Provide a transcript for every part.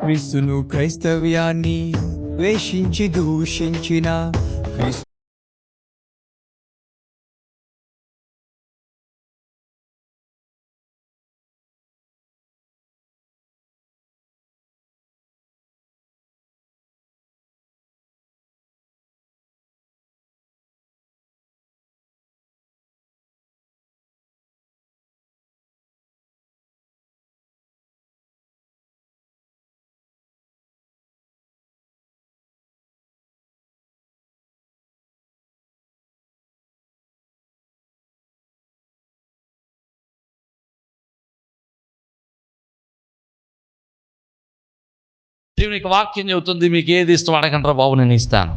క్రీస్తును క్రైస్తవ్యాన్ని ద్వేషించి దూషించిన క్రీస్తు దేవునికి వాక్యం చెబుతుంది, మీకు ఏది ఇష్టం అడగంటారా బాబు, నేను ఇస్తాను.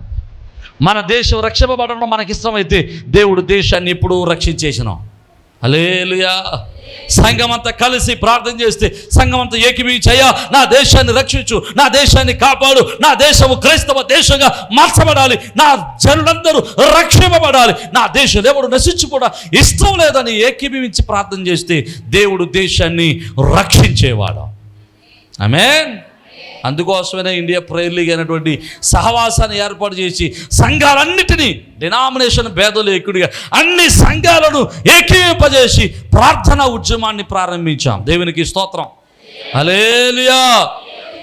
మన దేశం రక్షింపబడడం మనకి ఇష్టమైతే దేవుడు దేశాన్ని ఎప్పుడూ రక్షించేసినాం. హల్లెలూయా. సంఘమంతా కలిసి ప్రార్థన చేస్తే, సంఘమంతా ఏకీభవించి, అయ్యా నా దేశాన్ని రక్షించు, నా దేశాన్ని కాపాడు, నా దేశము క్రైస్తవ దేశంగా మార్చబడాలి, నా జనులందరూ రక్షింపబడాలి, నా దేశం ఎవడు నశించుకోవడం ఇష్టం లేదని ఏకీభవించి ప్రార్థన చేస్తే దేవుడు దేశాన్ని రక్షించేవాడు. ఆమేన్. అందుకోసమే ఇండియా ప్రేయర్ లీగ్ అనేటువంటి సహవాసాన్ని ఏర్పాటు చేసి సంఘాలన్నిటినీ, డినామినేషన్ భేదం లేకుండా అన్ని సంఘాలను ఏకీవింపజేసి ప్రార్థనా ఉద్యమాన్ని ప్రారంభించాం. దేవునికి స్తోత్రం. హల్లెలూయా.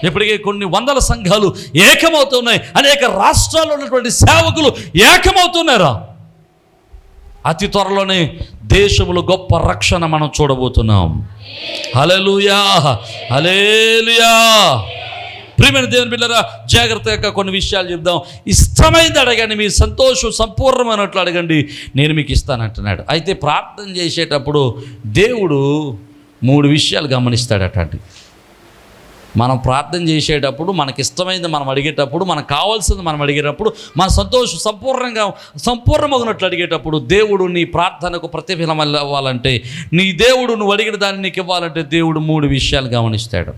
ఇప్పటికే కొన్ని వందల సంఘాలు ఏకమవుతున్నాయి. అనేక రాష్ట్రాల్లో ఉన్నటువంటి సేవకులు ఏకమవుతున్నారా. అతి త్వరలోనే దేశంలో గొప్ప రక్షణ మనం చూడబోతున్నాం. హల్లెలూయా, హల్లెలూయా. ప్రియమైన దేవుని బిడ్డలారా, జాగ్రత్తగా కొన్ని విషయాలు చెప్దాం. ఇష్టమైంది అడగండి, మీ సంతోషం సంపూర్ణమైనట్లు అడగండి, నేను మీకు ఇస్తానంటున్నాడు. అయితే ప్రార్థన చేసేటప్పుడు దేవుడు 3 విషయాలు గమనిస్తాడటండి. మనం ప్రార్థన చేసేటప్పుడు, మనకి ఇష్టమైంది మనం అడిగేటప్పుడు, మనకు కావాల్సింది మనం అడిగేటప్పుడు, మన సంతోషం సంపూర్ణమగినట్లు అడిగేటప్పుడు, దేవుడు నీ ప్రార్థనకు ప్రతిఫలం అవ్వాలంటే, నీ దేవుడు నువ్వు అడిగిన దాన్ని నీకు ఇవ్వాలంటే దేవుడు 3 విషయాలు గమనిస్తాడు.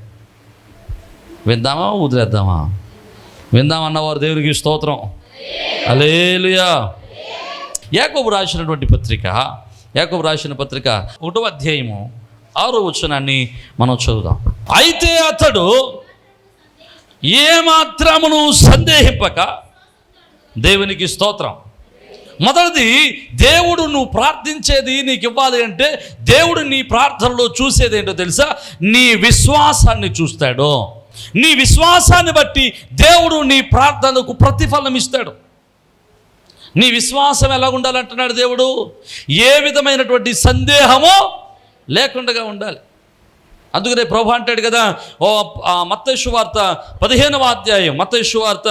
విందామా వదిలేద్దామా? విందామన్నవారు దేవునికి స్తోత్రం. హల్లెలూయా. యాకోబు రాసినటువంటి పత్రిక, యాకోబు రాసిన పత్రిక 1వ అధ్యాయము 6వ వచనాన్ని మనం చదువుదాం. అయితే అతడు ఏమాత్రమును సందేహింపక, దేవునికి స్తోత్రం. మొదటిది, దేవుడు నువ్వు ప్రార్థించేది నీకు ఇవ్వాలి అంటే దేవుడు నీ ప్రార్థనలో చూసేది ఏంటో తెలుసా? నీ విశ్వాసాన్ని చూస్తాడు. నీ విశ్వాసాన్ని బట్టి దేవుడు నీ ప్రార్థనకు ప్రతిఫలం ఇస్తాడు. నీ విశ్వాసం ఎలా ఉండాలంటున్నాడు దేవుడు? ఏ విధమైనటువంటి సందేహమో లేకుండా ఉండాలి. అందుకనే ప్రభు అంటాడు కదా, మత్తయి సువార్త 15వ అధ్యాయం, మత్తయి సువార్త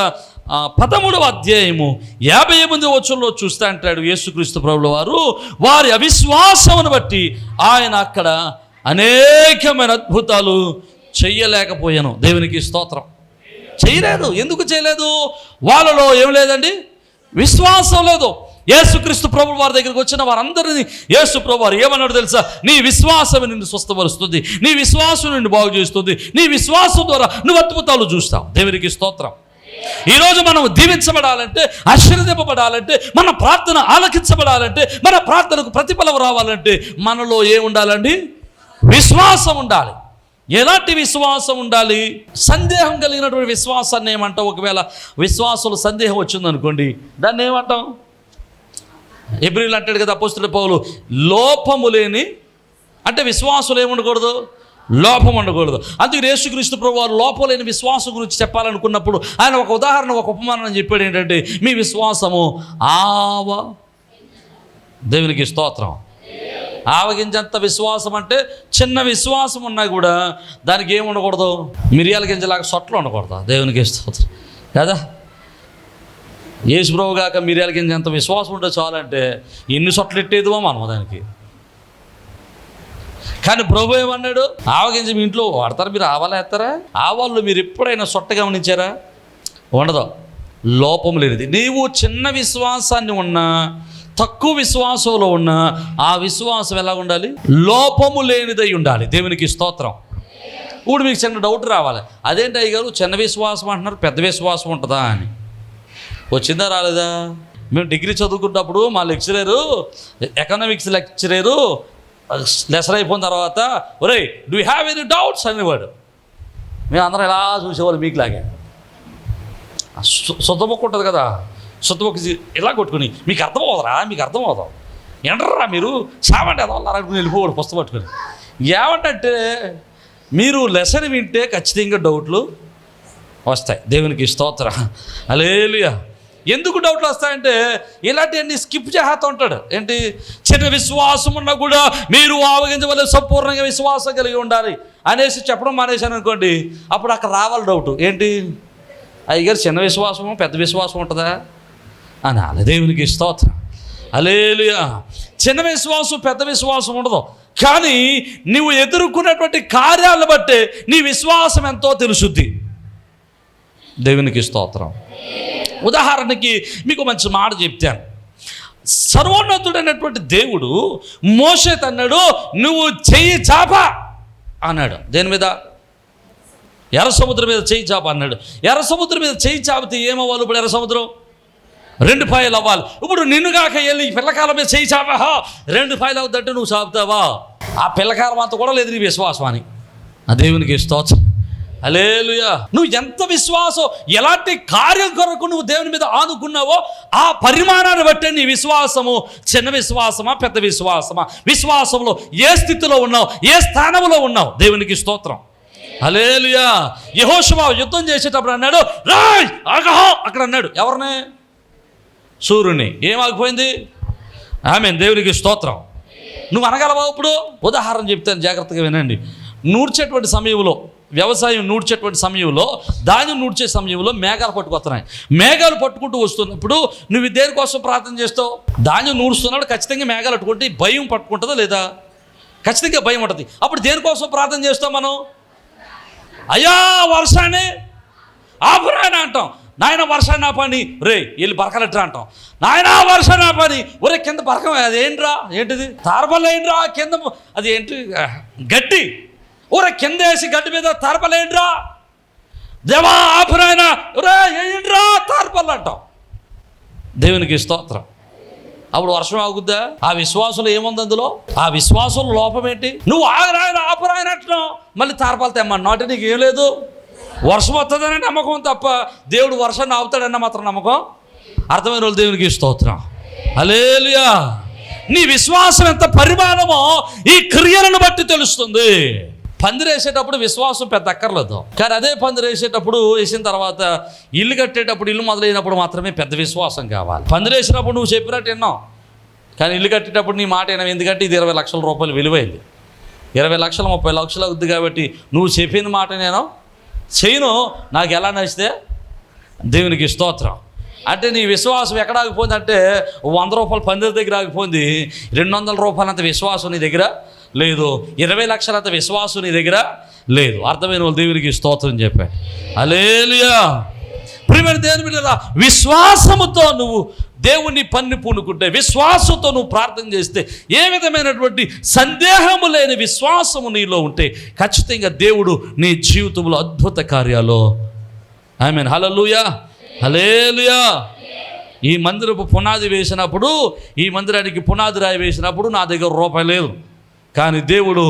13వ అధ్యాయము 58వ వచనంలో చూస్తే అంటాడు యేసుక్రీస్తు ప్రభువుల వారు, వారి అవిశ్వాసమును బట్టి ఆయన అక్కడ అనేకమైన అద్భుతాలు చెయ్యలేకపోయాను. దేవునికి స్తోత్రం. చేయలేదు. ఎందుకు చేయలేదు? వాళ్ళలో ఏం లేదండి, విశ్వాసం లేదు. యేసుక్రీస్తు ప్రభువు వారి దగ్గరికి వచ్చిన వారందరినీ యేసు ప్రభు వారు ఏమన్నాడు తెలుసా? నీ విశ్వాసం నిన్ను స్వస్థపరుస్తుంది, నీ విశ్వాసం నిన్ను బాగు చేస్తుంది, నీ విశ్వాసం ద్వారా నువ్వు అద్భుతాలు చూస్తావు. దేవునికి స్తోత్రం. ఈరోజు మనం దీవించబడాలంటే, ఆశీర్వదింపబడాలంటే, మన ప్రార్థన ఆలకించబడాలంటే, మన ప్రార్థనకు ప్రతిఫలం రావాలంటే మనలో ఏముండాలండి? విశ్వాసం ఉండాలి. ఎలాంటి విశ్వాసం ఉండాలి? సందేహం కలిగినటువంటి విశ్వాసాన్ని ఏమంటాం? ఒకవేళ విశ్వాసంలో సందేహం వచ్చిందనుకోండి, దాన్ని ఏమంటాం? హెబ్రీయులు అంటాడు కదా అపోస్తలుడు పౌలు, లోపము లేని, అంటే విశ్వాసులు ఏముండకూడదు? లోపం ఉండకూడదు. అందుకే యేసుక్రీస్తు ప్రభువు వారు లోపం లేని విశ్వాసం గురించి చెప్పాలనుకున్నప్పుడు ఆయన ఒక ఉదాహరణ, ఒక ఉపమానం చెప్పాడు. ఏంటంటే, మీ విశ్వాసము దేవునికి స్తోత్రం, ఆవగింజంత విశ్వాసం. అంటే చిన్న విశ్వాసం ఉన్నా కూడా దానికి ఏమి ఉండకూడదు? మిరియాల గింజలాగా సొట్లు ఉండకూడదు. దేవునికి స్తోత్రం కదా. యేసు ప్రభు గాక మిరియాల గింజ అంత విశ్వాసం ఉంటే చాలంటే ఎన్ని సొట్లు ఎట్టేదివో మనం దానికి. కానీ ప్రభు ఏమన్నాడు? ఆవగింజ మీ ఇంట్లో వాడతారా? మీరు ఆవాలు వేస్తారా? ఆవాళ్ళు మీరు ఎప్పుడైనా సొట్ట గమనించారా? ఉండదు. లోపం లేనిది. నీవు చిన్న విశ్వాసాన్ని ఉన్నా, తక్కువ విశ్వాసంలో ఉన్న ఆ విశ్వాసం ఎలా ఉండాలి? లోపము లేనిదై ఉండాలి. దేవునికి స్తోత్రం. ఇప్పుడు మీకు చిన్న డౌట్ రావాలి, అదేంటి అయ్యగారు చిన్న విశ్వాసం అంటున్నారు, పెద్ద విశ్వాసం ఉంటుందా అని. వచ్చిందా రాలేదా? మేము డిగ్రీ చదువుకున్నప్పుడు మా లెక్చరరు, ఎకనామిక్స్ లెక్చరరు లెసన్ అయిపోయిన తర్వాత, ఒరే డూ హ్యావ్ ఎనీ డౌట్స్ అనేవాడు. మేము అందరం ఇలా చూసేవాళ్ళు మీకులాగే. సొత్తముక్క ఉంటుంది కదా, సొత్తముక్క ఇలా కొట్టుకుని మీకు అర్థమవుదరా, మీకు అర్థమవుదాం ఎంటరా మీరు సామంటే అదవాళ్ళ వెళ్ళిపోవాడు పుస్తకం పట్టుకొని. ఏమంటే మీరు లెసన్ వింటే ఖచ్చితంగా డౌట్లు వస్తాయి. దేవునికి స్తోత్రం, హల్లెలూయా. ఎందుకు డౌట్లు వస్తాయంటే ఇలాంటివన్నీ స్కిప్ చేస్తూ ఉంటాడు. ఏంటి, చిన్న విశ్వాసం ఉన్నా కూడా మీరు ఆవగించవలే సంపూర్ణంగా విశ్వాసం కలిగి ఉండాలి అనేసి చెప్పడం మానేశాను అనుకోండి, అప్పుడు అక్కడ రావాలి డౌట్. ఏంటి, అయ్యగారు చిన్న విశ్వాసము పెద్ద విశ్వాసం ఉంటుందా అని. అలా దేవునికి స్తోత్రం, హల్లెలూయా. చిన్న విశ్వాసం పెద్ద విశ్వాసం ఉండదు, కానీ నువ్వు ఎదుర్కొన్నటువంటి కార్యాలను బట్టే నీ విశ్వాసం ఎంతో తెలుసుద్ది. దేవునికి స్తోత్రం. ఉదాహరణకి మీకు మంచి మాట చెప్తాను. సర్వోన్నతుడైనటువంటి దేవుడు మోషేతో అన్నాడు, నువ్వు చెయ్యి చాప అన్నాడు. దేని మీద? ఎర్ర సముద్రం మీద చెయ్యి చాప అన్నాడు. ఎర్ర సముద్రం మీద చెయ్యి చాపితే ఏమవ్వాలి? ఇప్పుడు ఎర్ర సముద్రం 2 పాయలు అవ్వాలి. ఇప్పుడు నిన్నుగాక వెళ్ళి పిల్లకాలం మీద చెయ్యి చాప 2 పాయలు అవుతుందంటే నువ్వు చాపుతావా? ఆ పిల్లకాలం అంతా కూడా లేదు నీ విశ్వాసం అని. ఆ దేవునికి స్తోత్రం, హల్లెలూయా. నువ్వు ఎంత విశ్వాసం, ఎలాంటి కార్యం కొరకు నువ్వు దేవుని మీద ఆనుకున్నావో ఆ పరిమాణాన్ని బట్టే నీ విశ్వాసము చిన్న విశ్వాసమా పెద్ద విశ్వాసమా, విశ్వాసంలో ఏ స్థితిలో ఉన్నావు, ఏ స్థానంలో ఉన్నావు. దేవునికి స్తోత్రం, హల్లెలూయా. యెహోషువ యుద్ధం చేసేటప్పుడు అన్నాడు, రాయ్ ఆగహో అక్కడ అన్నాడు. ఎవరిని? సూర్యుని. ఏం ఆగిపోయింది? ఆమేన్, దేవునికి స్తోత్రం. నువ్వు అనగలవా? ఇప్పుడు ఉదాహరణ చెప్తాను, జాగ్రత్తగా వినండి. నూర్చేటువంటి సమయంలో, వ్యవసాయం నూడ్చేటువంటి సమయంలో, ధాన్యం నూడ్చే సమయంలో మేఘాలు పట్టుకొస్తున్నాయి. మేఘాలు పట్టుకుంటూ వస్తున్నప్పుడు నువ్వు దేనికోసం ప్రార్థన చేస్తావు? ధాన్యం నూడుస్తున్నాడు, ఖచ్చితంగా మేఘాలు పట్టుకుంటే భయం పట్టుకుంటుందా లేదా? ఖచ్చితంగా భయం ఉంటుంది. అప్పుడు దేనికోసం ప్రార్థన చేస్తాం మనం? అయ్యా వర్షాన్ని ఆపురాయన అంటాం. నాయన వర్షాన్ని ఆపని, రే వెళ్ళి బరకలెట్టరా అంటాం. నాయన వర్షాన్ని ఆపని, ఒరే కింద బరకం, అది ఏంట్రా, ఏంటిది తారబల్ల ఏంట్రా కింద, అది ఏంటి గడ్డి, ఊరే కింద వేసి గడ్డి మీద తారపలేంట్రా, దేవా ఆపురాయన, ఊరే ఏంట్రా తారపల్లు అంటాం. దేవునికి స్తోత్రం. అప్పుడు వర్షం ఆగుద్దా? ఆ విశ్వాసంలో ఏముంది అందులో? ఆ విశ్వాసంలో లోపం ఏంటి? నువ్వు ఆగరాయన ఆపురాయన అంటున్నావు, మళ్ళీ తారపాలు తెమ్మన్నా అంటే నీకు ఏం లేదు. వర్షం వస్తుందనే నమ్మకం తప్ప దేవుడు వర్షాన్ని ఆపుతాడన్న మాత్రం నమ్మకం. అర్థమైన వాళ్ళు దేవునికి స్తోత్రం, హల్లెలూయా. నీ విశ్వాసం ఎంత పరిమాణమో ఈ క్రియలను బట్టి తెలుస్తుంది. పందిరేసేటప్పుడు విశ్వాసం పెద్ద అక్కర్లేదు, కానీ అదే పందిరేసేటప్పుడు వేసిన తర్వాత ఇల్లు కట్టేటప్పుడు, ఇల్లు మొదలైనప్పుడు మాత్రమే పెద్ద విశ్వాసం కావాలి. పందిరేసినప్పుడు నువ్వు చెప్పినట్టు విన్నావు, కానీ ఇల్లు కట్టేటప్పుడు నీ మాట విన్నావు. ఎందుకంటే ఇది 20 లక్షల రూపాయలు విలువైంది. 20 లక్షలు 30 లక్షలు అవుద్ది కాబట్టి నువ్వు చెప్పిన మాట నేను చేయను, నాకు ఎలా నచ్చితే. దేవునికి స్తోత్రం. అంటే నీ విశ్వాసం ఎక్కడ ఆగిపోయింది అంటే 100 రూపాయలు పందిరి దగ్గర ఆగిపోయింది. 200 రూపాయలంత విశ్వాసం నీ దగ్గర లేదు, 20 లక్షలంత విశ్వాసం నీ దగ్గర లేదు. అర్థమైన వాళ్ళు దేవునికి స్తోత్రం చెప్పాడు, హల్లెలూయా. ప్రియమైన దేవుని బిడ్డలారా, విశ్వాసముతో నువ్వు దేవుని పని పూనుకుంటే, విశ్వాసంతో నువ్వు ప్రార్థన చేస్తే, ఏ విధమైనటువంటి సందేహము లేని విశ్వాసము నీలో ఉంటే ఖచ్చితంగా దేవుడు నీ జీవితంలో అద్భుత కార్యాలు. ఆమేన్, హల్లెలూయా, హల్లెలూయా. ఈ మందిరపు పునాది వేసినప్పుడు, ఈ మందిరానికి పునాది రాయి వేసినప్పుడు నా దగ్గర రూపాయి లేదు, కానీ దేవుడు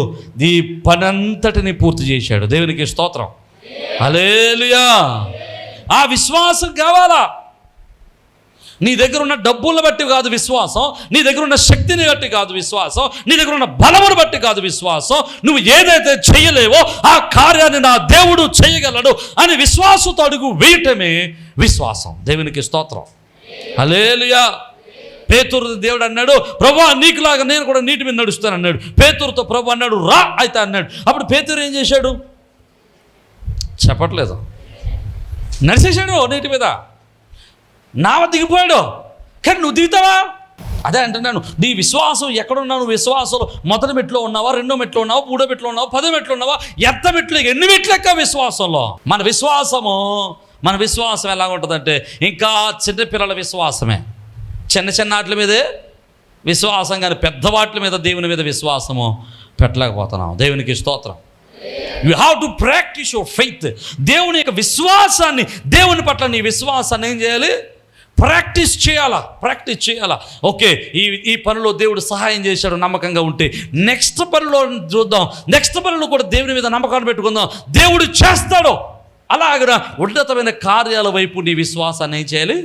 ఈ పనంతటిని పూర్తి చేశాడు. దేవునికి స్తోత్రం, హల్లెలూయా. ఆ విశ్వాసం కావాలా? నీ దగ్గర ఉన్న డబ్బులను బట్టి కాదు విశ్వాసం, నీ దగ్గర ఉన్న శక్తిని బట్టి కాదు విశ్వాసం, నీ దగ్గర ఉన్న బలమును బట్టి కాదు విశ్వాసం. నువ్వు ఏదైతే చేయలేవో ఆ కార్యాన్ని నా దేవుడు చేయగలడు అని విశ్వాసంతో అడుగు వేయటమే విశ్వాసం. దేవునికి స్తోత్రం, హల్లెలూయా. పేతురు దేవుడు అన్నాడు, ప్రభువా నీకులాగా నేను కూడా నీటి మీద నడుస్తాను అన్నాడు. పేతురుతో ప్రభు అన్నాడు, రా అయితే అన్నాడు. అప్పుడు పేతురు ఏం చేశాడు? చెప్పట్లేదు, నడిచేశాడు నీటి మీద, నావ దిగిపోయాడు. కానీ నువ్వు దిగుతావా? అదే అంటున్నాను, నీ విశ్వాసం ఎక్కడున్నావు? నువ్వు విశ్వాసంలో మొదటి మెట్లో ఉన్నావా, 2వ మెట్లో ఉన్నావా, 3వ మెట్లో ఉన్నావా, 10వ మెట్లో ఉన్నావా, ఎంత మెట్లు, ఎన్ని మెట్లెక్క విశ్వాసంలో? మన విశ్వాసం ఎలా ఉంటుందంటే ఇంకా చిన్నపిల్లల విశ్వాసమే. చిన్న చిన్న వాటి మీదే విశ్వాసం, కానీ పెద్ద వాటి మీద దేవుని మీద విశ్వాసము పెట్టలేకపోతున్నాం. దేవునికి స్తోత్రం. You have to practice your faith. దేవుని యొక్క విశ్వాసాన్ని, దేవుని పట్ల నీ విశ్వాసాన్ని ఏం చేయాలి? ప్రాక్టీస్ చేయాలా. ఓకే, ఈ పనిలో దేవుడు సహాయం చేశాడు, నమ్మకంగా ఉంటే నెక్స్ట్ పనిలో చూద్దాం, నెక్స్ట్ పనిలో కూడా దేవుని మీద నమ్మకాన్ని పెట్టుకుందాం, దేవుడు చేస్తాడు. అలాగ ఉన్నతమైన కార్యాల వైపు నీ విశ్వాసాన్ని ఏం చేయాలి?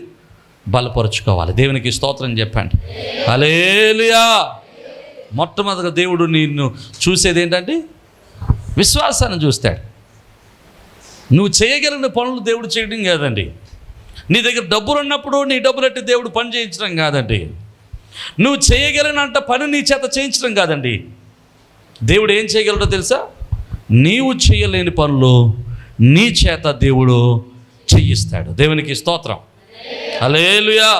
బలపరుచుకోవాలి. దేవునికి స్తోత్రం చెప్పండి. హల్లెలూయా. మొట్టమొదటిగా దేవుడు నిన్ను చూసేది ఏంటంటే విశ్వాసాన్ని చూస్తాడు. నువ్వు చేయగలిగిన పనులు దేవుడు చేయడం కాదండి. నీ దగ్గర డబ్బులు ఉన్నప్పుడు నీ డబ్బులట్టి దేవుడు పని చేయించడం కాదండి. నువ్వు చేయగలిగినంత పని నీ చేత చేయించడం కాదండి. దేవుడు ఏం చేయగలడో తెలుసా? నీవు చేయలేని పనులు నీ చేత దేవుడు చేయిస్తాడు. దేవునికి స్తోత్రం. హల్లెలూయా.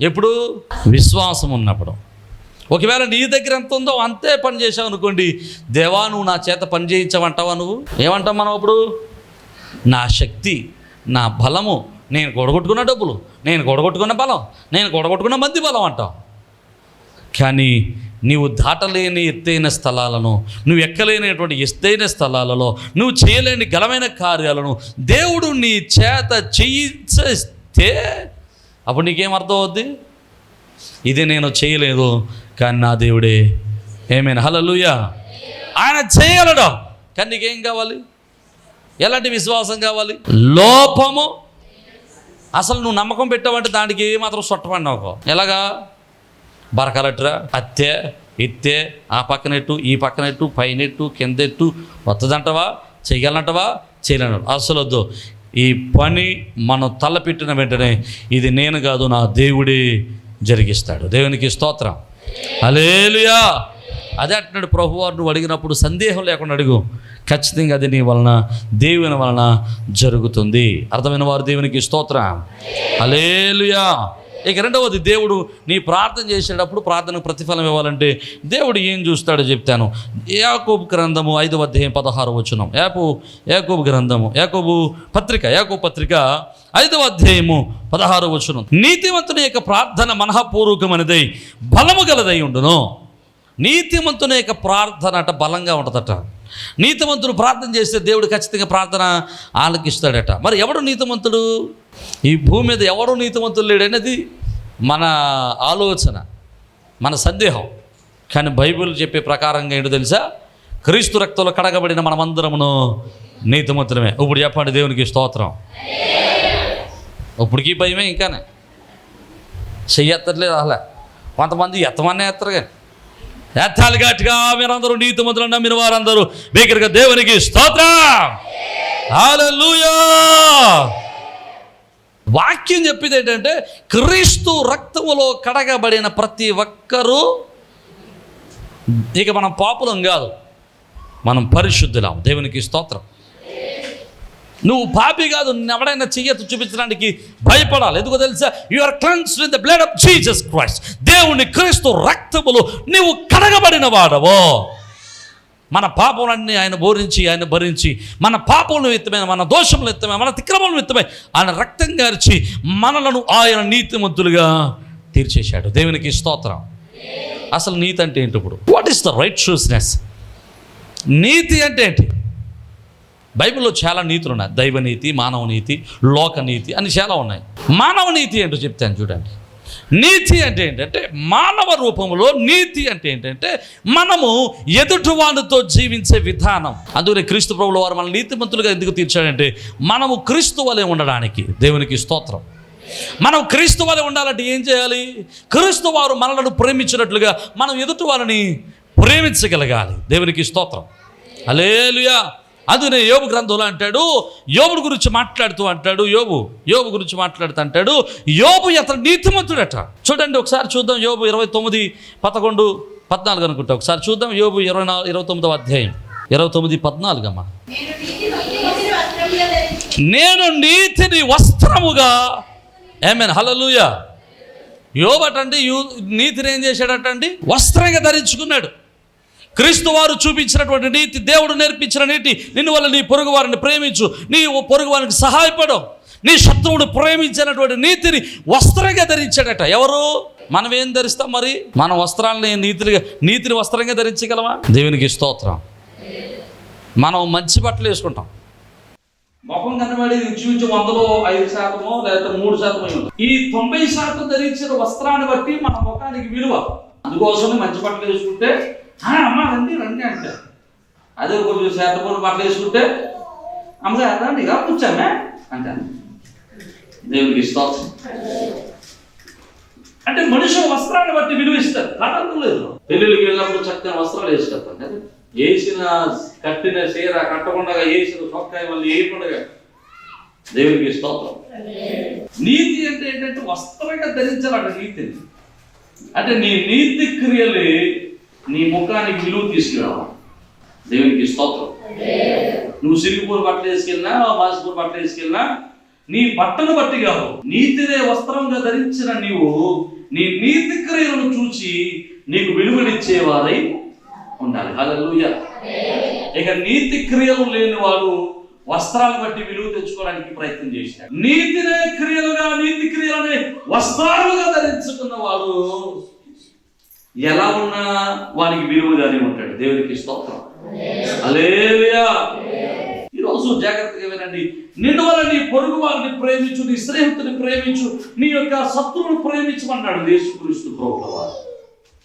ఎప్పుడు? విశ్వాసం ఉన్నప్పుడు. ఒకవేళ నీ దగ్గర ఎంత ఉందో అంతే పని చేసావు అనుకోండి, దేవా నువ్వు నా చేత పని చేయించమంటావా? నువ్వు ఏమంటావు? మనం అప్పుడు నా శక్తి, నా బలము, నేను గొడగొట్టుకున్న డబ్బులు, నేను గొడగొట్టుకున్న బలం, నేను గొడగొట్టుకున్న మంది బలం అంటావు. కానీ నీవు దాటలేని ఎత్తైన స్థలాలను, నువ్వు ఎక్కలేనటువంటి ఎత్తైన స్థలాలలో, నువ్వు చేయలేని ఘనమైన కార్యాలను దేవుడు నీ చేత చేయిస్తే అప్పుడు నీకేం అర్థం అవుద్ది? ఇది నేను చేయలేదు కానీ నా దేవుడే. ఏమైనా హల్లెలూయా. ఆయన చేయగలడు. కానీ నీకేం కావాలి? ఎలాంటి విశ్వాసం కావాలి? లోపము. అసలు నువ్వు నమ్మకం పెట్టావంటే దానికి ఏమాత్రం సొట్టపడినావు. ఎలాగా? బరకలట్రా, అత్తే ఇత్తే, ఆ పక్కనెట్టు ఈ పక్కనెట్టు, పైనెట్టు కిందెట్టు, వస్తుందంటవా? చేయగలనంటవా? చేయలేను. అసలు వద్దు. ఈ పని మనం తలపెట్టిన వెంటనే ఇది నేను కాదు, నా దేవుడే జరిగిస్తాడు. దేవునికి స్తోత్రం. హల్లెలూయా. అదే అంటున్నాడు ప్రభువారు, నువ్వు అడిగినప్పుడు సందేహం లేకుండా అడుగు, ఖచ్చితంగా అది నీ వలన, దేవుని వలన జరుగుతుంది. అర్థమైన వారు దేవునికి స్తోత్రం. హల్లెలూయా. ఇక రెండవది, దేవుడు నీ ప్రార్థన చేసేటప్పుడు ప్రార్థనకు ప్రతిఫలం ఇవ్వాలంటే దేవుడు ఏం చూస్తాడో చెప్తాను. యాకోబు గ్రంథము 5వ అధ్యాయం 16వ వచనం. యాకోబు గ్రంథము, యాకోబు పత్రిక 5వ అధ్యాయము 16వ వచనం. నీతిమంతుని యొక్క ప్రార్థన మనఃపూర్వకమైనదై బలము గలదై ఉండును. నీతిమంతుని యొక్క ప్రార్థన అట బలంగా ఉంటుందట. నీతిమంతుడు ప్రార్థన చేస్తే దేవుడు ఖచ్చితంగా ప్రార్థన ఆలకిస్తాడట. మరి ఎవడు నీతిమంతుడు? ఈ భూమి మీద ఎవడు నీతిమంతుడు లేడనేది మన ఆలోచన, మన సందేహం. కానీ బైబిల్ చెప్పే ప్రకారంగా ఏంటో తెలుసా? క్రీస్తు రక్తంలో కడగబడిన మనమందరమును నీతిమంతులమే. ఇప్పుడు చెప్పండి, దేవునికి స్తోత్రం. ఇప్పటికీ భయమే, ఇంకానే చెయ్యత్తట్లేదు. అసలే కొంతమంది ఎత్తమనే ఎత్తరు, కానీ ఎత్తాలి గట్టిగా. మీరందరూ నీతిమంతులు నమ్మిన వారందరూ బిగ్గరగా దేవునికి స్తోత్రం. హల్లెలూయా. వాక్యం చెప్పేది ఏంటంటే క్రీస్తు రక్తములో కడగబడిన ప్రతి ఒక్కరూ, ఇక మనం పాపులం కాదు, మనం పరిశుద్ధులం. దేవునికి స్తోత్రం. నువ్వు పాపి కాదు. ఎవడైనా చెయ్యెత్తి చూపించడానికి భయపడాలి. ఎందుకో తెలుసా? You are cleansed in the blood of Jesus Christ. దేవుని క్రీస్తు రక్తములో నీవు కడగబడిన వాడవో. మన పాపములన్నీ ఆయన భరించి మన పాపములను ఎత్తమే, మన దోషములు ఎత్తమే, మన తిక్రమములను ఎత్తమే ఆయన రక్తం గార్చి మనలను ఆయన నీతిమంతులుగా తీర్చేశాడు. దేవునికి స్తోత్రం. అసలు నీతి అంటే ఏంటి? ఇప్పుడు వాట్ ఈస్ ద రైట్షియస్నెస్? నీతి అంటే ఏంటి? బైబిల్లో చాలా నీతులు ఉన్నాయి. దైవనీతి, మానవ నీతి, లోకనీతి అని చాలా ఉన్నాయి. మానవ నీతి ఏంటో చెప్తాను చూడండి. నీతి అంటే ఏంటంటే మానవ రూపంలో నీతి అంటే ఏంటంటే మనము ఎదుటివానితో జీవించే విధానం. అందుకనే క్రీస్తు ప్రభువుల వారు మన నీతిమంతులుగా ఎందుకు తీర్చాడంటే మనము క్రీస్తు వలె ఉండడానికి. దేవునికి స్తోత్రం. మనం క్రీస్తు వలె ఉండాలంటే ఏం చేయాలి? క్రీస్తు వారు మనలను ప్రేమించినట్లుగా మనం ఎదుటి వారిని ప్రేమించగలగాలి. దేవునికి స్తోత్రం. హల్లెలూయా. అందునే యోబు గ్రంథంలో అంటాడు, యోబు గురించి మాట్లాడుతూ అంటాడు, యోబు గురించి మాట్లాడుతూ అంటాడు, యోబు అతను నీతిమంతుడట. చూడండి ఒకసారి చూద్దాం. యోబు 29:11-14 అనుకుంటా. ఒకసారి చూద్దాం. యోబు 29వ అధ్యాయం 29:14 అమ్మా. నేను నీతిని వస్త్రముగా. ఆమేన్. హల్లెలూయా. యోబు అటండి నీతిని ఏం చేశాడటండి? వస్త్రంగా ధరించుకున్నాడు. క్రీస్తు వారు చూపించినటువంటి నీతి, దేవుడు నేర్పించిన నీతి, నిన్ను వల్ల నీ పొరుగు వారిని ప్రేమించు, నీ పొరుగు వారికి సహాయపడు, నీ శత్రువుడు ప్రేమించినటువంటి నీతిని వస్త్రంగా ధరించాడట. ఎవరు? మనం ఏం ధరిస్తాం మరి? మన వస్త్రాలని నీతిని వస్త్రంగా ధరించగలమా? దేవునికి స్తోత్రం. మనం మంచి బట్టలు వేసుకుంటాం, ముఖం కనబడేది ఇంచుమించు 100లో 5% లేదా 3% ఉంది. ఈ 90% ధరించిన వస్త్రాన్ని బట్టి మన ముఖానికి విలువ. అందుకోసమే మంచి బట్టలు వేసుకుంటే అమ్మ రండి రండి అంటారు. అదే కొంచెం శాతపూర్ణ బట్టలు వేసుకుంటే అమ్మగారు రండి ఇలా కూర్చోమే అంటాను. దేవునికి స్తోత్రం. అంటే మనుషులు వస్త్రాన్ని బట్టి విలువ ఇస్తారు. కట్టడం లేదు. పెళ్ళిళ్ళకి వెళ్ళినప్పుడు చక్కని వస్త్రాలు వేసుకొస్తాం కదా. వేసిన కట్టిన చీర కట్టకుండా వేసిన సొక్కాయ మళ్ళీ వేయకుండా. దేవునికి స్తోత్రం. నీతి అంటే ఏంటంటే వస్త్రంగా ధరించాలట నీతిని. అంటే నీ నీతి క్రియలే నీ ముఖానికి విలువ తీసుకురావాలి. దేవునికి స్తోత్రం. నువ్వు సిరిగిపూర్ బట్టలు వేసుకెళ్ళినా మాసిపూర్ బట్టలు వేసుకెళ్ళినా నీ బట్టను బట్టి కాదు, నీతినే వస్త్రంగా ధరించిన నీవు నీ నీతి క్రియలను చూసి నీకు విలువనిచ్చేవారై ఉండాలి. హల్లెలూయా. ఇక నీతి క్రియలు లేని వాడు వస్త్రాలను బట్టి విలువ తెచ్చుకోవడానికి ప్రయత్నం చేశాడు. నీతినే క్రియలుగా నీతి క్రియలనే వస్త్రాలుగా ధరించుకున్న వాడు ఎలా ఉన్నా వానికి విలువగానే ఉంటాడు. దేవునికి స్తోత్రం. హల్లెలూయా. ఈరోజు జాగ్రత్తగా వినండి. నిన్ను వల్ల నీ పొరుగు వారిని ప్రేమించు, నీ స్నేహితుని ప్రేమించు, నీ యొక్క శత్రువును ప్రేమించమన్నాడు యేసుక్రీస్తు ప్రభువు.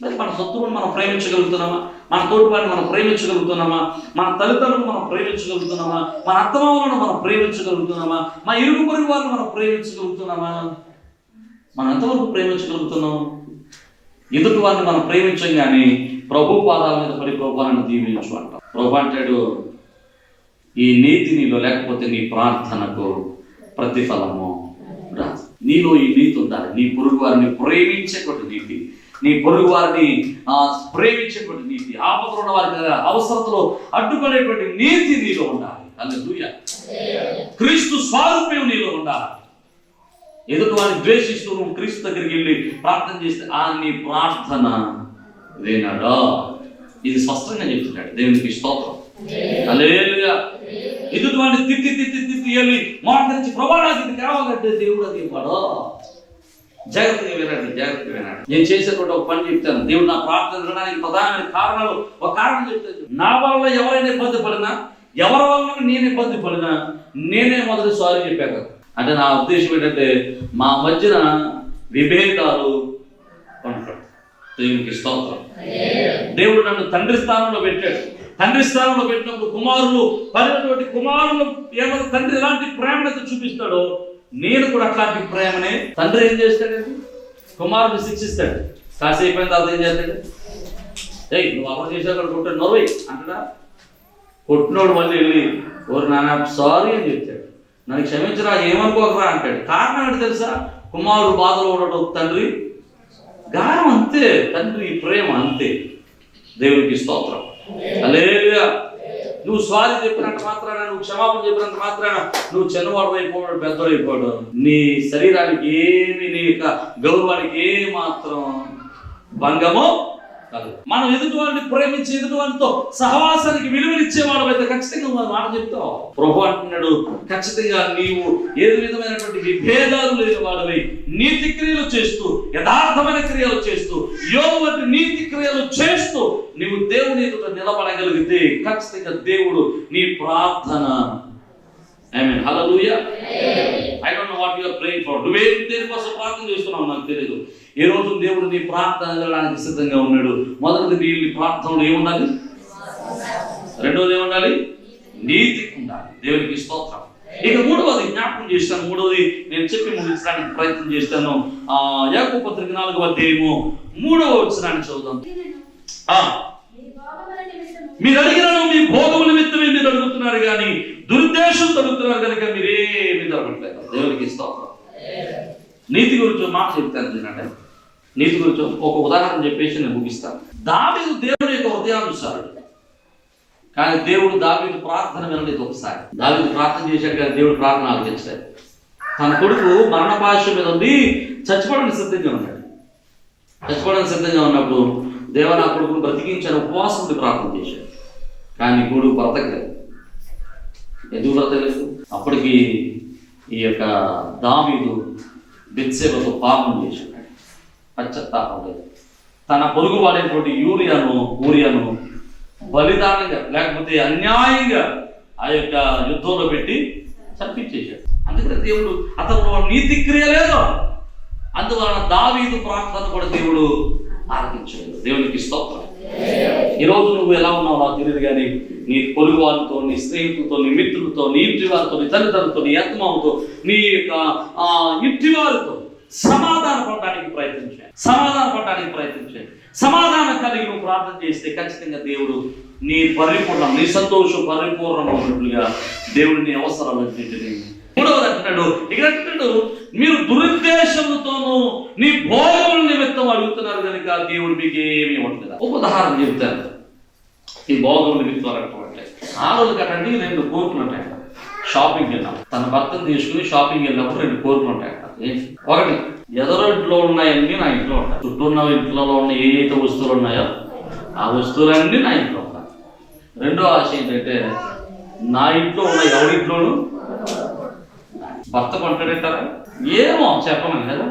మరి మన శత్రువుని మనం ప్రేమించగలుగుతున్నామా? మన తోటివారిని మనం ప్రేమించగలుగుతున్నామా? మన తల్లిదండ్రులను మనం ప్రేమించగలుగుతున్నామా? మన అత్తమామలను మనం ప్రేమించగలుగుతున్నామా? మన ఇరుగు పొరుగు వారిని మనం ప్రేమించగలుగుతున్నామా? మనం ఎంతవరకు ప్రేమించగలుగుతున్నాం? ఎదుటి వారిని మనం ప్రేమించం కానీ ప్రభు పాదాల మీద పడి ప్రభువాన్ని దీవించు అంటాం. ప్రభు అంటాడు, ఈ నీతి నీలో లేకపోతే నీ ప్రార్థనకు ప్రతిఫలము రాదు. నీలో ఈ నీతి ఉండాలి. నీ పొరుగు వారిని ప్రేమించేటువంటి నీతి, నీ పొరుగు వారిని ప్రేమించేటువంటి నీతి, ఆపదలో ఉన్న వారికి అవసరతలో అడ్డుపడేటువంటి నీతి నీలో ఉండాలి. హల్లెలూయా. క్రీస్తు స్వరూపం నీలో ఉండాలి. ఎదుటి వారిని ద్వేషిస్తూ నువ్వు క్రీస్తు దగ్గరికి వెళ్ళి ప్రార్థన చేస్తే నీ ప్రార్థన వినడా. ఇది స్పష్టంగా చెప్తున్నాడు. దేవునికి స్తోత్రం. హల్లెలూయా. ఎదుటి వాడిని తిట్టి తిట్టి తిట్టి వెళ్ళి మోకరించి ప్రభావానికి ఇది కావాలంటే దేవుడు అది ఇవ్వడు. జాగ్రత్తగా వినండి, జాగ్రత్తగా వినండి. నేను చేసేటువంటి ఒక పని చెప్తాను. దేవుడు నా ప్రార్థన వినడానికి ప్రధానమైన కారణాలు ఒక కారణం చెప్తాను. నా వల్ల ఎవరైనా ఇబ్బంది పడినా, ఎవరి వల్ల నేను ఇబ్బంది పడినా నేనే మొదటి సారీ చెప్పాను. అంటే నా ఉద్దేశం ఏంటంటే మా మధ్యన విభేదాలు కొనకూడదు. దేవునికి స్తోత్రం. దేవుడు నన్ను తండ్రి స్థానంలో పెట్టాడు. తండ్రి స్థానంలో పెట్టినప్పుడు కుమారులు పడినటువంటి కుమారులు ఏమైనా తండ్రి ఎలాంటి ప్రేమనైతే చూపిస్తాడో నేను కూడా అట్లాంటి ప్రేమనే. తండ్రి ఏం చేస్తాడండి? కుమారుని శిక్షిస్తాడు. కాసేపు అయిన తర్వాత ఏం చేస్తాడు? నువ్వు అమలు చేసావు కొట్టాడు నొరవై అంటాడా? కొట్టినోడు మళ్ళీ వెళ్ళి ఓరు నాన్న సారీ అని చెప్తాడు. నన్ను క్షమించరా, ఏమనుకోకరా అంటాడు. కారణం ఏంటి తెలుసా? కుమారుడు బాధలో ఉండడం తండ్రి గానం అంతే. తండ్రి ప్రేమ అంతే. దేవునికి స్తోత్రం. హల్లెలూయా. నువ్వు సారీ చెప్పినంత మాత్రాన, నువ్వు క్షమాపణ చెప్పినంత మాత్రాన నువ్వు చిన్నవాడు అయిపోవడం, పెద్దవాడు అయిపోవడం నీ శరీరానికి ఏమి, నీ యొక్క గౌరవానికి ఏ మాత్రం భంగము కాదు. మనం ఎదుటివాడిని ప్రేమించి ఎదుటివాడితో సహవాసానికి విలువనిచ్చేవాడు అయితే ఖచ్చితంగా మాట చెప్తావు. ప్రభు అంటున్నాడు, ఖచ్చితంగా నీవు ఏ విధమైనటువంటి విభేదాలు లేని వాడివై నీతి క్రియలు చేస్తూ, యథార్థమైన క్రియలు చేస్తూ, యోబు వంటి నీతి క్రియలు చేస్తూ నీవు దేవుని ఎదుట నిలబడగలిగితే ఖచ్చితంగా దేవుడు నీ ప్రార్థన ఆమేన్. హల్లెలూయా. I don't know what you are praying for. నువ్వు దేనికోసం ప్రార్థన చేస్తున్నావు నాకు తెలియదు. ఈ రోజు దేవుడు నీ ప్రార్థన వెళ్ళడానికి సిద్ధంగా ఉన్నాడు. మొదటిది నీ ప్రార్థనలో ఏముండాలి? రెండోది ఏముండాలి? నీతి ఉండాలి. దేవునికి స్తోత్రం. ఇక మూడవది జ్ఞాపకం చేస్తాను. మూడవది నేను చెప్పి ముగించడానికి ప్రయత్నం చేస్తాను. యాకోబు పత్రిక 4వ అధ్యాయము 3వ వచనాన్ని చదువుదాం. మీరు అడిగినను మీ భోగము నిమిత్తమే మీరు అడుగుతున్నారు కానీ దురుద్దేశం అడుగుతున్నారు కనుక మీరేమి దొరకట్లేదు. దేవునికి స్తోత్రం. నీతి గురించి మాట చెప్తాను తినండి. నీతి గురించి ఒక ఉదాహరణ చెప్పేసి నేను ముగిస్తాను. దావీదు దేవుని యొక్క హృదయానుసారుడు, కానీ దేవుడు దావీదు ప్రార్థన వినలేదు. ఒకసారి దావీదు ప్రార్థన చేశాడు కానీ దేవుడు ప్రార్థన ఆలకించాడు. తన కొడుకు మరణ భాష మీద ఉండి చచ్చిపోవడానికి సిద్ధంగా ఉన్నాడు. చచ్చిపోవడానికి సిద్ధంగా ఉన్నప్పుడు దేవ నా కొడుకును బ్రతికించాను ఉపవాసం ఉండి ప్రార్థన చేశాడు. కానీ కొడుకు బ్రతకలేదు. ఎందుకు బ్రతకలేదు? అప్పటికి ఈ యొక్క దావీదు బెత్షెబతో పాపం చేశాడు. పశ్చాత్తాపం లేదు. తన పొరుగు వాడేటువంటి ఊరియాను బలిదానంగా లేకపోతే అన్యాయంగా ఆ యొక్క యుద్ధంలో పెట్టి చంపించేశాడు. అందుకని దేవుడు అతను నీతి క్రియ లేదు, అందువలన దావీదు ప్రార్థన కూడా దేవుడు ఆలకించలేదు. దేవునికి స్తోత్రం. ఈరోజు నువ్వు ఎలా ఉన్నావు నాకు తెలియదు, కానీ నీ పొరుగు వారితో, నీ స్నేహితులతో, నీ మిత్రులతో, నీ ఇంటి వారితో, నీ తల్లిదండ్రులతో, నీ అత్తమామతో, నీ యొక్క ఇంటి వారితో సమాధాన పడడానికి ప్రయత్నించాడు. సమాధానం కలిగి నువ్వు ప్రార్థన చేస్తే ఖచ్చితంగా దేవుడు నీ పరిపూర్ణం, నీ సంతోషం పరిపూర్ణమైనట్లుగా దేవుడు నీ అవసరాలన్నింటినీ. మూడవది అంటున్నాడు, మీరు దురుద్దేశముతోనూ నీ భోగముల నిమిత్తం అడుగుతున్నారు కనుక దేవుడు మీకు ఏమి ఇవ్వట్లేదు. ఒక ఉదాహరణ చెప్తాను. ఈ భోగం నిమిత్తం అడగటం ఆ రోజు కట్టండి 2 కోరికలు ఉంటాయి. షాపింగ్ వెళ్ళాం, తన భర్తను తీసుకుని షాపింగ్ వెళ్ళినప్పుడు 2 కోరికలు ఉంటాయి. ఒకటి, ఎదరో ఇంట్లో ఉన్నాయన్నీ నా ఇంట్లో ఉంటాయి. చుట్టూ ఉన్న ఇంట్లో ఉన్న ఏదైతే వస్తువులు ఉన్నాయో ఆ వస్తువులన్నీ నా ఇంట్లో ఉంటాయి. రెండో ఆశ ఏంటంటే నా ఇంట్లో ఉన్న ఎవరింట్లోనూ భర్త కొంటాడంటారా ఏమో చెప్పమని కదా,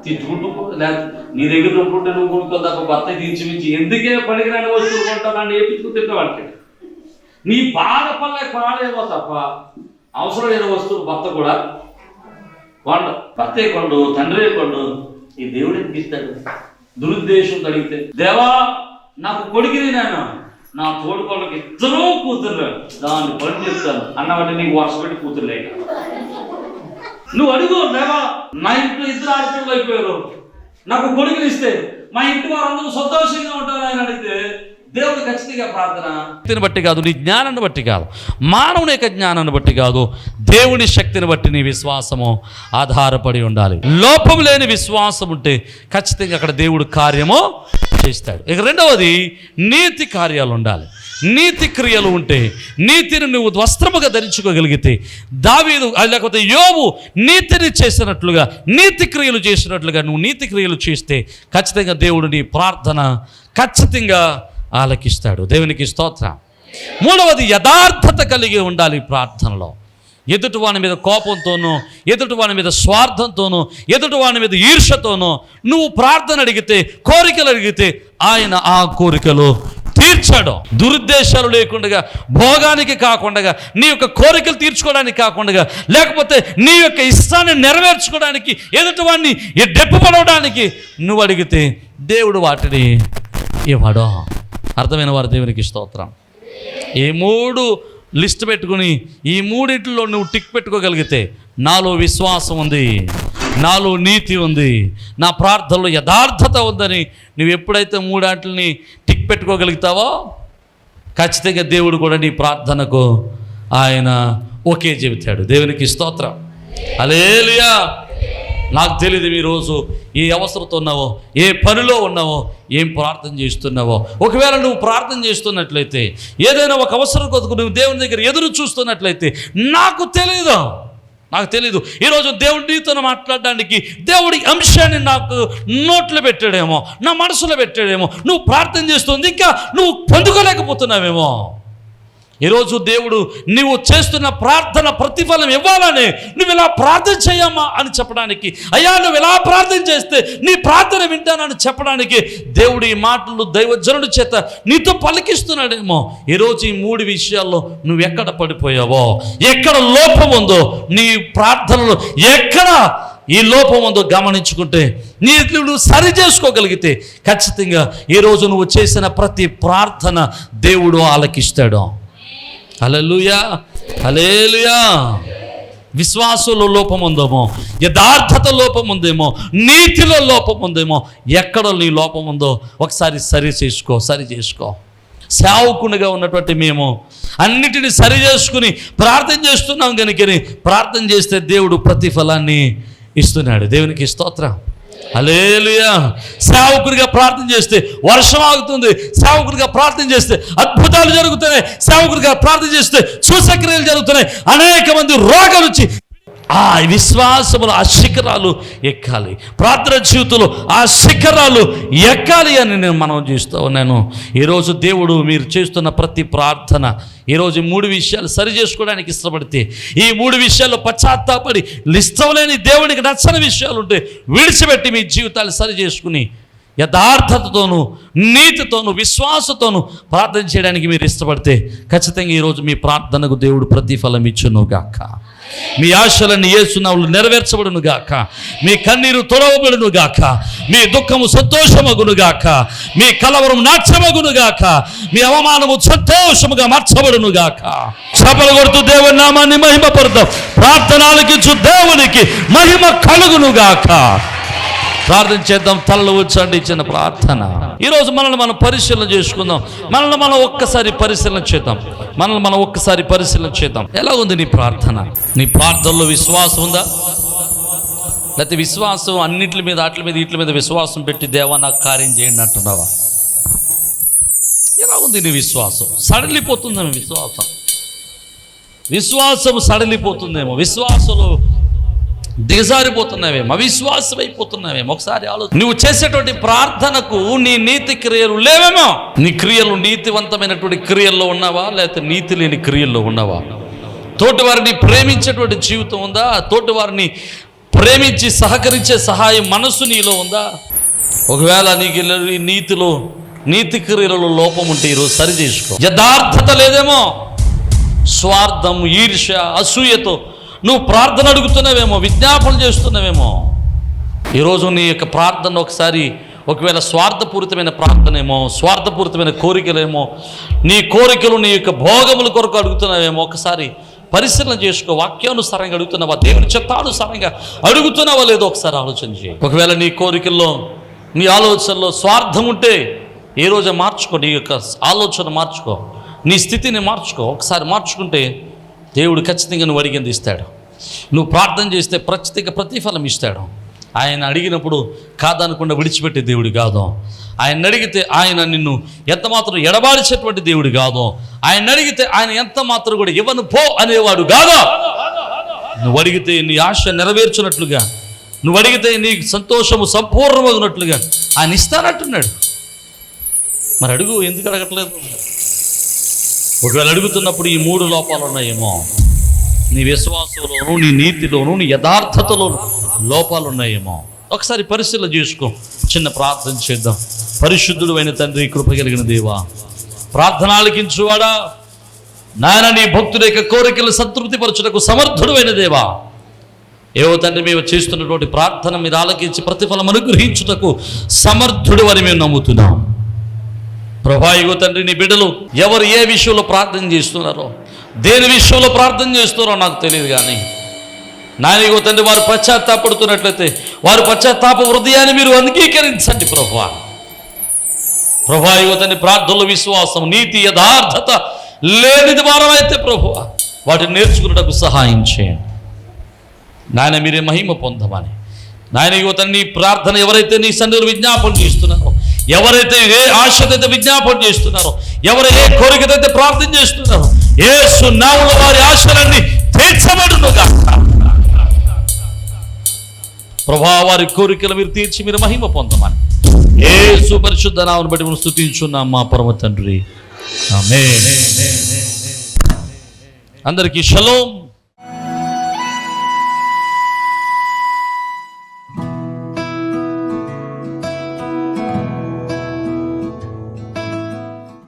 తిట్టుకుంటూ లేకపోతే నీ దగ్గర ఉంటుంటే నువ్వు కొనుక్కోదాకా భర్త తీర్చిమించి ఎందుకే పనికిరాని వస్తువులు కొంటానని ఏపించుకు తింటావంటే నీ బాధ పల్లె కొనాలేమో తప్ప అవసరం లేని వస్తువులు భర్త కూడా కొండ. భర్తే కొండు, తండ్రే కొండు, ఈ దేవుడు ఎందుకు ఇస్తాడు? దురుద్దేశం అడిగితే దేవా నాకు కొడుకుని నేను నా తోడుకోళ్ళకి 2 కూతురు దాన్ని పని చెప్తాను అన్నవాటి నీకు వర్ష పెట్టి కూతురు లేక నువ్వు అడుగు, దేవా నా ఇంట్లో 2 ఆడపిల్లలు అయిపోయారు, నాకు కొడుకుని ఇస్తే మా ఇంటి వారందరూ సంతోషంగా ఉంటారు ఆయన అడిగితే దేవుడు ఖచ్చితంగా ప్రార్థన బట్టి కాదు, నీ జ్ఞానాన్ని బట్టి కాదు, మానవుని యొక్క జ్ఞానాన్ని బట్టి కాదు, దేవుని శక్తిని బట్టి నీ విశ్వాసము ఆధారపడి ఉండాలి. లోపం లేని విశ్వాసం ఉంటే ఖచ్చితంగా అక్కడ దేవుడు కార్యము చేస్తాడు. ఇక రెండవది, నీతి కార్యాలు ఉండాలి. నీతి క్రియలు ఉంటే, నీతిని నువ్వు వస్త్రముగా ధరించుకోగలిగితే, దావీదు లేకపోతే యోబు నీతిని చేసినట్లుగా, నీతి క్రియలు చేసినట్లుగా నువ్వు నీతి క్రియలు చేస్తే ఖచ్చితంగా దేవుడు నీ ప్రార్థన ఖచ్చితంగా ఆలకిస్తాడు. దేవునికి స్తోత్రం. మూడవది, యథార్థత కలిగి ఉండాలి ప్రార్థనలో. ఎదుటివాని మీద కోపంతోనో, ఎదుటివాని మీద స్వార్థంతోనో, ఎదుటివాని మీద ఈర్షతోనో నువ్వు ప్రార్థన అడిగితే, కోరికలు అడిగితే ఆయన ఆ కోరికలు తీర్చాడు. దురుద్దేశాలు లేకుండా, భోగానికి కాకుండా, నీ యొక్క కోరికలు తీర్చుకోవడానికి కాకుండా, లేకపోతే నీ యొక్క ఇష్టాన్ని నెరవేర్చుకోవడానికి, ఎదుటివాడిని డెప్పుపడవడానికి నువ్వు అడిగితే దేవుడు వాటిని ఇవ్వడు. అర్థమైన వారు దేవునికి స్తోత్రం. ఈ 3 లిస్ట్ పెట్టుకుని ఈ 3 నువ్వు టిక్ పెట్టుకోగలిగితే, నాలో విశ్వాసం ఉంది, నాలో నీతి ఉంది, నా ప్రార్థనలో యథార్థత ఉందని నువ్వు ఎప్పుడైతే 3 టిక్ పెట్టుకోగలుగుతావో ఖచ్చితంగా దేవుడు కూడా నీ ప్రార్థనకు ఆయన ఓకే చెబుతాడు. దేవునికి స్తోత్రం. హల్లెలూయా. నాకు తెలియదు ఈరోజు ఏ అవసరంతో ఉన్నావో, ఏ పనిలో ఉన్నావో, ఏం ప్రార్థన చేస్తున్నావో. ఒకవేళ నువ్వు ప్రార్థన చేస్తున్నట్లయితే, ఏదైనా ఒక అవసరం కొరకు నువ్వు దేవుని దగ్గర ఎదురు చూస్తున్నట్లయితే, నాకు తెలీదు ఈరోజు దేవుడు నీతో మాట్లాడడానికి దేవుడి అంశాన్ని నాకు నోట్లో పెట్టాడేమో, నా మనసులో పెట్టాడేమో. నువ్వు ప్రార్థన చేస్తుంది ఇంకా నువ్వు పొందుకోలేకపోతున్నావేమో. ఈరోజు దేవుడు నువ్వు చేస్తున్న ప్రార్థన ప్రతిఫలం ఇవ్వాలని నువ్వు ఇలా ప్రార్థన చేయమ్మా అని చెప్పడానికి, అయ్యా నువ్వు ఇలా ప్రార్థన చేస్తే నీ ప్రార్థన వింటానని చెప్పడానికి దేవుడు ఈ మాటలు దైవజనుడి చేత నీతో పలికిస్తున్నాడేమో. ఈరోజు ఈ 3 విషయాల్లో నువ్వు ఎక్కడ పడిపోయావో, ఎక్కడ లోపం ఉందో, నీ ప్రార్థనలో ఎక్కడ ఈ లోపం ఉందో గమనించుకుంటే, నువ్వు సరి చేసుకోగలిగితే ఖచ్చితంగా ఈరోజు నువ్వు చేసిన ప్రతి ప్రార్థన దేవుడు ఆలకిస్తాడు. హల్లెలూయా, హల్లెలూయా. విశ్వాసంలో లోపం ఉందేమో, యథార్థత లోపం ఉందేమో, నీతిలో లోపం ఉందేమో, ఎక్కడ నీ లోపం ఉందో ఒకసారి సరి చేసుకో. సేవకునిగా ఉన్నటువంటి మేము అన్నిటిని సరి చేసుకుని ప్రార్థన చేస్తున్నాం కనుకని ప్రార్థన చేస్తే దేవుడు ప్రతిఫలాన్ని ఇస్తున్నాడు. దేవునికి స్తోత్రం. హల్లెలూయా. సేవకుడిగా ప్రార్థన చేస్తే వర్షం ఆగుతుంది, సేవకుడిగా ప్రార్థన చేస్తే అద్భుతాలు జరుగుతున్నాయి, సేవకుడిగా ప్రార్థన చేస్తే సూచక్రియలు జరుగుతున్నాయి, అనేక మంది రోగాలు వచ్చి ఆ విశ్వాసములు ఆ శిఖరాలు ఎక్కాలి, ప్రార్థన జీవితంలో ఆ శిఖరాలు ఎక్కాలి అని మనం చేస్తూ ఉన్నాను. ఈరోజు దేవుడు మీరు చేస్తున్న ప్రతి ప్రార్థన ఈరోజు 3 విషయాలు సరి చేసుకోవడానికి ఇష్టపడితే, ఈ 3 విషయాల్లో పశ్చాత్తాపడి ఇష్టం లేని దేవునికి నచ్చని విషయాలు ఉంటే విడిచిపెట్టి మీ జీవితాలు సరి చేసుకుని యథార్థతతోనూ నీతితోనూ విశ్వాసతోనూ ప్రార్థన చేయడానికి మీరు ఇష్టపడితే ఖచ్చితంగా ఈరోజు మీ ప్రార్థనకు దేవుడు ప్రతిఫలం ఇచ్చును గాక. మీ ఆశలన్నీ యేసు నామములో నెరవేర్చబడును గాక. మీ కన్నీరు తొడవబడును గాక. మీ దుఃఖము సంతోషమగును గాక. మీ కలవరం నాట్యమగును గాక. మీ అవమానము సంతోషముగా మార్చబడును గాక. చప్పలు కొడుతూ దేవుని నామాన్ని మహిమపరుద్దాం. ప్రార్థన ఆలకించు దేవునికి మహిమ కలుగును గాక. ప్రార్థన చేద్దాం. తలలు వచ్చండి. ఇచ్చిన ప్రార్థన. ఈరోజు మనల్ని మనం పరిశీలన చేసుకుందాం. మనల్ని మనం ఒక్కసారి పరిశీలన చేద్దాం. ఎలా ఉంది నీ ప్రార్థన? నీ ప్రార్థనలో విశ్వాసం ఉందా? లేకపోతే విశ్వాసం అన్నిటి మీద వీటి మీద విశ్వాసం పెట్టి దేవా నాకు కార్యం చేయండి అంటున్నావా? ఎలా ఉంది నీ విశ్వాసం? సడలిపోతుందేమో విశ్వాసం సడలిపోతుందేమో. విశ్వాసంలో దిగజారిపోతున్నావేమో, అవిశ్వాసం అయిపోతున్నావేమో. ఒకసారి ఆలోచన. నువ్వు చేసేటువంటి ప్రార్థనకు నీ నీతి క్రియలు లేవేమో. నీ క్రియలు నీతివంతమైనటువంటి క్రియల్లో ఉన్నావా, లేకపోతే నీతి లేని క్రియల్లో ఉన్నావా? తోటి వారిని ప్రేమించేటువంటి జీవితం ఉందా? తోటి వారిని ప్రేమించి సహకరించే సహాయం మనసు నీలో ఉందా? ఒకవేళ నీకు నీతి క్రియలలో లోపం ఉంటే ఈరోజు సరి చేసుకో. యథార్థత లేదేమో. స్వార్థం, ఈర్ష్య, అసూయతో నువ్వు ప్రార్థన అడుగుతున్నావేమో, విజ్ఞాపన చేస్తున్నావేమో. ఈరోజు నీ యొక్క ప్రార్థన ఒకవేళ స్వార్థపూరితమైన ప్రార్థనేమో, స్వార్థపూరితమైన కోరికలేమో, నీ కోరికలు నీ యొక్క భోగముల కొరకు అడుగుతున్నావేమో. ఒకసారి పరిశీలన చేసుకో. వాక్యానుసారంగా అడుగుతున్నావా? దేవుని చిత్తానుసారంగా అడుగుతున్నావా లేదో ఒకసారి ఆలోచన చేయి. ఒకవేళ నీ కోరికల్లో, నీ ఆలోచనలో స్వార్థం ఉంటే ఏ రోజు మార్చుకో. నీ యొక్క ఆలోచన మార్చుకో, నీ స్థితిని మార్చుకో. ఒకసారి మార్చుకుంటే దేవుడు ఖచ్చితంగా నువ్వు అడిగింది ఇస్తాడు. నువ్వు ప్రార్థన చేస్తే ఖచ్చితంగా ప్రతిఫలం ఇస్తాడు. ఆయన అడిగినప్పుడు కాదనకుండా విడిచిపెట్టే దేవుడు కాదు. ఆయన అడిగితే ఆయన నిన్ను ఎంత మాత్రం ఎడబాల్చేటువంటి దేవుడు కాదు. ఆయన అడిగితే ఆయన ఎంత మాత్రం కూడా ఇవ్వను పో అనేవాడు కాదు. నువ్వు అడిగితే నీ ఆశ నెరవేర్చున్నట్లుగా, నువ్వు అడిగితే నీ సంతోషము సంపూర్ణమగినట్లుగా ఆయన ఇస్తానంటున్నాడు. మరి అడుగు. ఎందుకు అడగట్లేదు? ఒకవేళ అడుగుతున్నప్పుడు ఈ 3 లోపాలు ఉన్నాయేమో. నీ విశ్వాసంలోనూ, నీ నీతిలోనూ, నీ యథార్థతలోనూ లోపాలు ఉన్నాయేమో. ఒకసారి పరిశీలన చేసుకో. చిన్న ప్రార్థన చేద్దాం. పరిశుద్ధుడు అయిన తండ్రి, కృప కలిగిన దేవా, ప్రార్థన ఆలకించువాడా, నాయన నీ భక్తుల యొక్క కోరికలు సంతృప్తిపరచుటకు సమర్థుడు అయిన దేవా, ఏవో తండ్రి మేము చేస్తున్నటువంటి ప్రార్థన మీరు ఆలకించి ప్రతిఫలం అనుగ్రహించుటకు సమర్థుడు అని మేము నమ్ముతున్నాం. ప్రభా, ఇగో తండ్రి నీ బిడ్డలు ఎవరు ఏ విషయంలో ప్రార్థన చేస్తున్నారో, దేని విషయంలో ప్రార్థన చేస్తున్నారో నాకు తెలియదు, కానీ నాయన ఇగో తండ్రి వారు పశ్చాత్తాపడుతున్నట్లయితే వారు పశ్చాత్తాప హృదయాన్ని మీరు అంగీకరించండి ప్రభా. ప్రభా, ఇగో తండ్రి ప్రార్థనలో విశ్వాసం, నీతి, యథార్థత లేనిది వారమైతే ప్రభువా వాటిని నేర్చుకున్నటకు సహాయం చేయండి. నాయన మీరే మహిమ పొందమని. నాయన ఇగో తండ్రి ప్రార్థన ఎవరైతే నీ సన్నిధిలో విజ్ఞాపన చేస్తున్నారో, ఎవరైతే ఏ ఆశతైతే విజ్ఞాపన చేస్తున్నారో, ఎవరు ఏ కోరికతైతే ప్రార్థన చేస్తున్నారో, యేసు నామములో వారి ఆశలన్నీ తీర్చబడునుగా. ప్రభా, వారి కోరికలు మీరు తీర్చి మీరు మహిమ పొందమని యేసు పరిశుద్ధ నామమును బట్టి మనం స్తుతించున్నాం మా పరమ తండ్రి. ఆమేన్. అందరికీ షలోమ్.